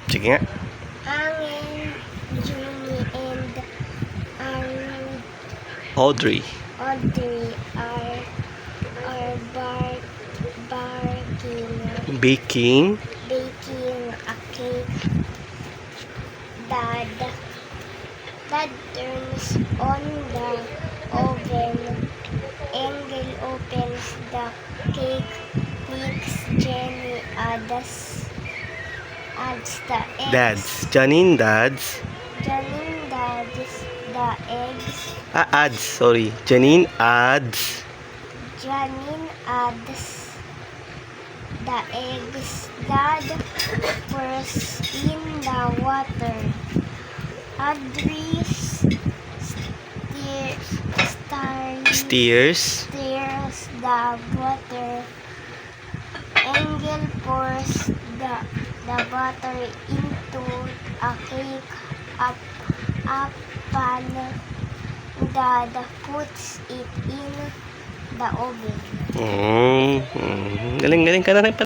Sige nga. Angel, Junie, and Audrey. Audrey are Baking. baking a cake. Dad turns on the oven. Angel opens the cake. Mix. Jenny adds the eggs. Janine dads. Janine adds the eggs. Adds. Sorry. Janine adds. Janine adds the eggs. Dad pours in the water. Audrey Steers. the butter. Angel pours the butter into a cake pan. Dad puts it in the oven. Galing ka na rin.